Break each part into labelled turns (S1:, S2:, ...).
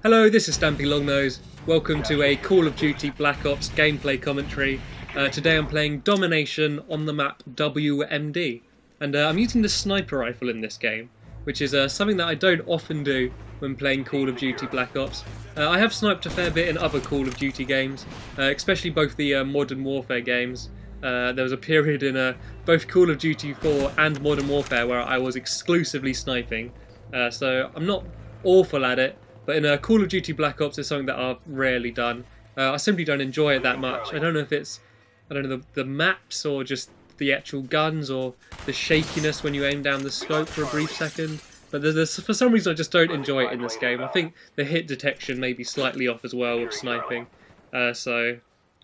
S1: Hello, this is Stampy Longnose. Welcome to a Call of Duty Black Ops gameplay commentary. Today I'm playing Domination on the map WMD. And I'm using the sniper rifle in this game, which is something that I don't often do when playing Call of Duty Black Ops. I have sniped a fair bit in other Call of Duty games, especially both the Modern Warfare games. There was a period in both Call of Duty 4 and Modern Warfare where I was exclusively sniping, so I'm not awful at it. But in Call of Duty Black Ops, it's something that I've rarely done. I simply don't enjoy it that much. I don't know if it's, the maps or just the actual guns or the shakiness when you aim down the scope for a brief second. But for some reason I just don't enjoy it in this game. I think the hit detection may be slightly off as well with sniping. So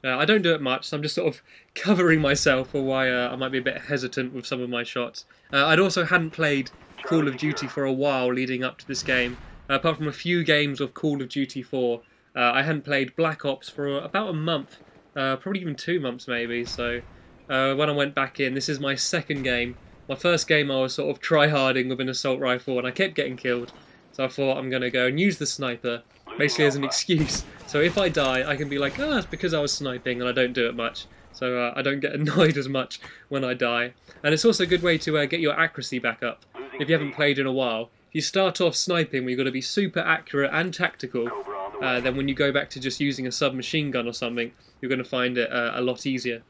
S1: I don't do it much, so I'm just sort of covering myself for why I might be a bit hesitant with some of my shots. I'd also hadn't played Call of Duty for a while leading up to this game. Apart from a few games of Call of Duty 4, I hadn't played Black Ops for about a month, probably even 2 months maybe, so when I went back in, this is my second game. My first game I was sort of try-harding with an assault rifle and I kept getting killed, so I thought I'm going to go and use the sniper, basically as an excuse. So if I die, I can be like, it's because I was sniping and I don't do it much, so I don't get annoyed as much when I die. And it's also a good way to get your accuracy back up, if you haven't played in a while. If you start off sniping where you've got to be super accurate and tactical, then when you go back to just using a submachine gun or something, you're going to find it a lot easier.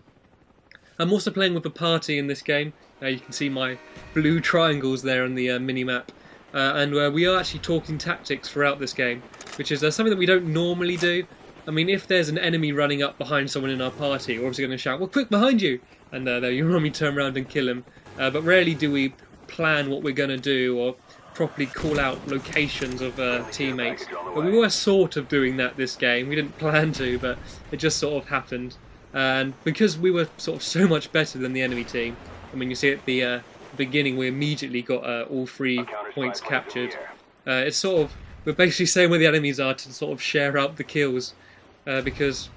S1: I'm also playing with a party in this game. You can see my blue triangles there on the mini-map. And we are actually talking tactics throughout this game, which is something that we don't normally do. I mean, if there's an enemy running up behind someone in our party, we're obviously going to shout, "Well, quick, behind you!" And there you normally turn around and kill him. But rarely do we plan what we're going to do or properly call out locations of teammates. But we were sort of doing that this game. We didn't plan to, but it just sort of happened. And because we were sort of so much better than the enemy team, I mean, you see at the beginning we immediately got all 3 points captured. It's sort of, we're basically saying where the enemies are to sort of share out the kills, because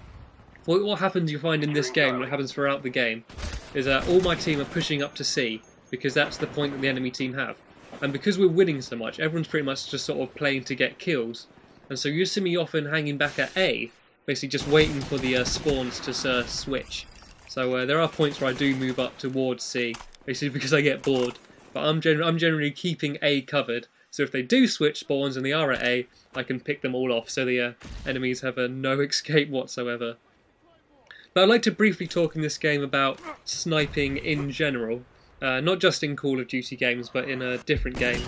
S1: what happens, you find in this game, what happens throughout the game, is all my team are pushing up to C, because that's the point that the enemy team have. And because we're winning so much, everyone's pretty much just sort of playing to get kills. And so you see me often hanging back at A, basically just waiting for the spawns to switch. So there are points where I do move up towards C, basically because I get bored. But I'm generally keeping A covered, so if they do switch spawns and they are at A, I can pick them all off, so the enemies have no escape whatsoever. But I'd like to briefly talk in this game about sniping in general. Not just in Call of Duty games, but in different games.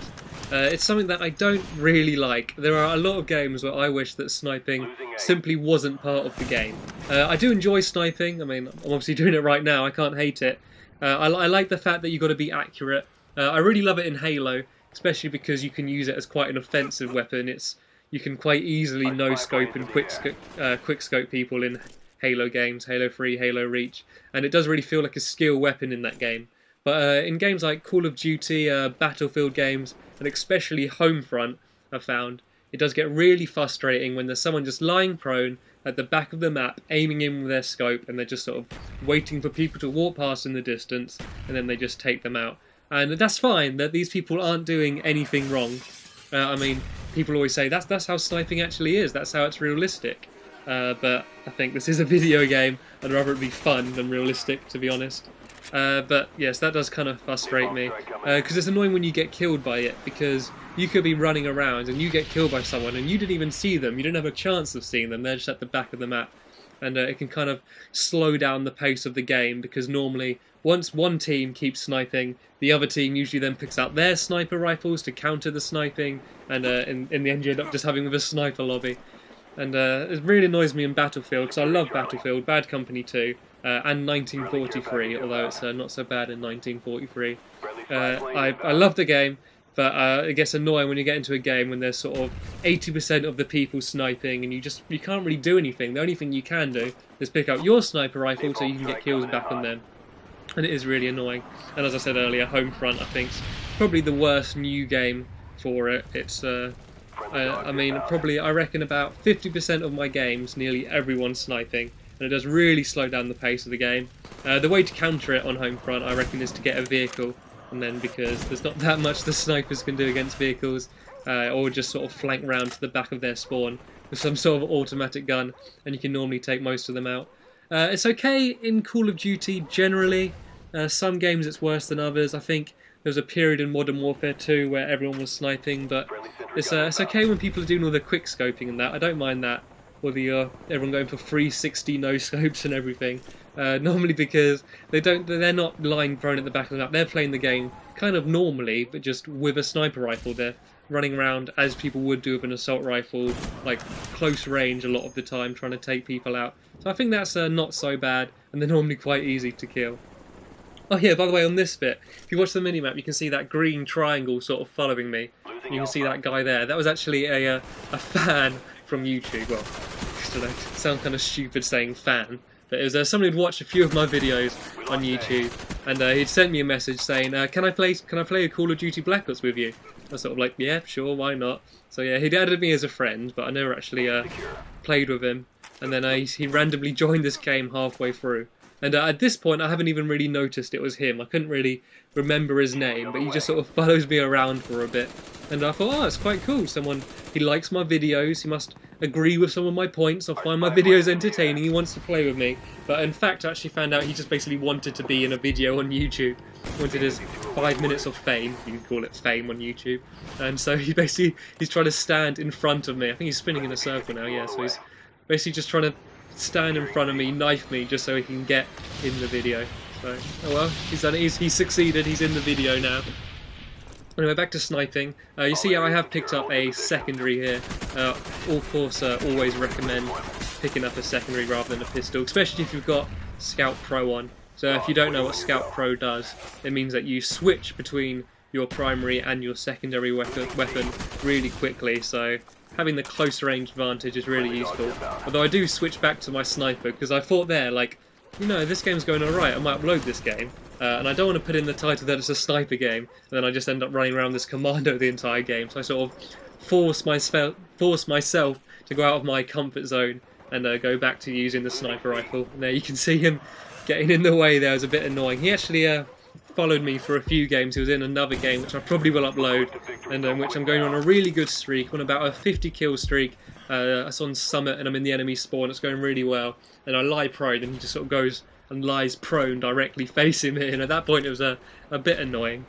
S1: It's something that I don't really like. There are a lot of games where I wish that sniping simply wasn't part of the game. I do enjoy sniping. I mean, I'm obviously doing it right now. I can't hate it. I like the fact that you've got to be accurate. I really love it in Halo, especially because you can use it as quite an offensive weapon. You can quite easily no-scope and quick-scope people in Halo games, Halo 3, Halo Reach, and it does really feel like a skill weapon in that game. But in games like Call of Duty, Battlefield games, and especially Homefront, I've found, it does get really frustrating when there's someone just lying prone at the back of the map, aiming in with their scope, and they're just sort of waiting for people to walk past in the distance, and then they just take them out. And that's fine, that these people aren't doing anything wrong. I mean, people always say, that's how sniping actually is, that's how it's realistic. But I think this is a video game, I'd rather it be fun than realistic, to be honest. But yes, that does kind of frustrate me, because it's annoying when you get killed by it, because you could be running around and you get killed by someone and you didn't even see them, you didn't have a chance of seeing them, they're just at the back of the map, and it can kind of slow down the pace of the game, because normally once one team keeps sniping, the other team usually then picks out their sniper rifles to counter the sniping, and in the end you end up just having a sniper lobby. And it really annoys me in Battlefield, because I love Battlefield, Bad Company 2, and 1943, although it's not so bad in 1943. I love the game, but it gets annoying when you get into a game when there's sort of 80% of the people sniping, and you can't really do anything. The only thing you can do is pick up your sniper rifle so you can get kills back on them. And it is really annoying. And as I said earlier, Homefront, I think, is probably the worst new game for it. It's I mean, probably, I reckon about 50% of my games, nearly everyone's sniping, and it does really slow down the pace of the game. The way to counter it on Homefront, I reckon, is to get a vehicle, and then because there's not that much the snipers can do against vehicles, or just sort of flank round to the back of their spawn with some sort of automatic gun, and you can normally take most of them out. It's okay in Call of Duty generally. Some games it's worse than others. I think there was a period in Modern Warfare 2 where everyone was sniping, but it's okay when people are doing all the quick scoping and that. I don't mind that. Or everyone going for 360 no scopes and everything. Normally because they're not lying prone at the back of the map. They're playing the game kind of normally, but just with a sniper rifle. They're running around as people would do with an assault rifle, like close range a lot of the time, trying to take people out. So I think that's not so bad, and they're normally quite easy to kill. Oh yeah, by the way, on this bit, if you watch the minimap, you can see that green triangle sort of following me. You can see that guy there. That was actually a fan from YouTube. Well, I don't know, it sounds kind of stupid saying fan, but it was somebody who'd watched a few of my videos on YouTube, and he'd sent me a message saying, "Can I play a Call of Duty Black Ops with you?" I was sort of like, "Yeah, sure, why not?" So yeah, he'd added me as a friend, but I never actually played with him. And then he randomly joined this game halfway through. And at this point, I haven't even really noticed it was him. I couldn't really remember his name, but he just sort of follows me around for a bit. And I thought, oh, it's quite cool. He likes my videos, he must agree with some of my points, or find my videos entertaining, he wants to play with me. But in fact, I actually found out he just basically wanted to be in a video on YouTube. Wanted his 5 minutes of fame, you can call it fame on YouTube. And so he's trying to stand in front of me. I think he's spinning in a circle now, yeah, so he's basically just trying to stand in front of me, knife me, just so he can get in the video. So, oh well, he's done it. He's succeeded. He's in the video now. Anyway, back to sniping. You see how I have picked up a secondary here. Of course, always recommend picking up a secondary rather than a pistol, especially if you've got Scout Pro on. So if you don't know what Scout Pro does, it means that you switch between your primary and your secondary weapon really quickly. So having the close range advantage is really useful. Although I do switch back to my sniper, because I thought there, like, you know, this game's going alright, I might upload this game. And I don't want to put in the title that it's a sniper game, and then I just end up running around this commando the entire game. So I sort of force myself to go out of my comfort zone and go back to using the sniper rifle. And there you can see him getting in the way there. It was a bit annoying. He actually followed me for a few games. He was in another game, which I probably will upload, and which I'm going on a really good streak, on about a 50 kill streak. It's on Summit, and I'm in the enemy spawn. It's going really well. And I lie prone, and he just sort of goes and lies prone directly facing me, and at that point it was a bit annoying.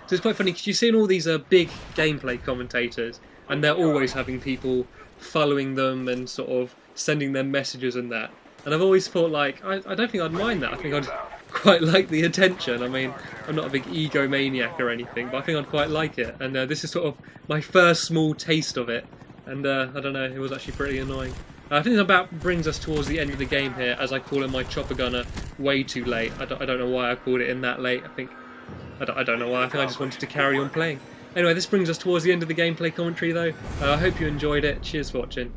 S1: So it's quite funny because you're seeing all these big gameplay commentators, and they're always having people following them and sort of sending them messages and that. And I've always thought, like, I don't think I'd mind that. I think I'd quite like the attention. I mean, I'm not a big egomaniac or anything, but I think I'd quite like it. And this is sort of my first small taste of it. And I don't know, it was actually pretty annoying. I think that about brings us towards the end of the game here, as I call in my chopper gunner way too late. I don't know why I called it in that late. I don't know why. I think I just wanted to carry on playing. Anyway, this brings us towards the end of the gameplay commentary though. I hope you enjoyed it. Cheers for watching.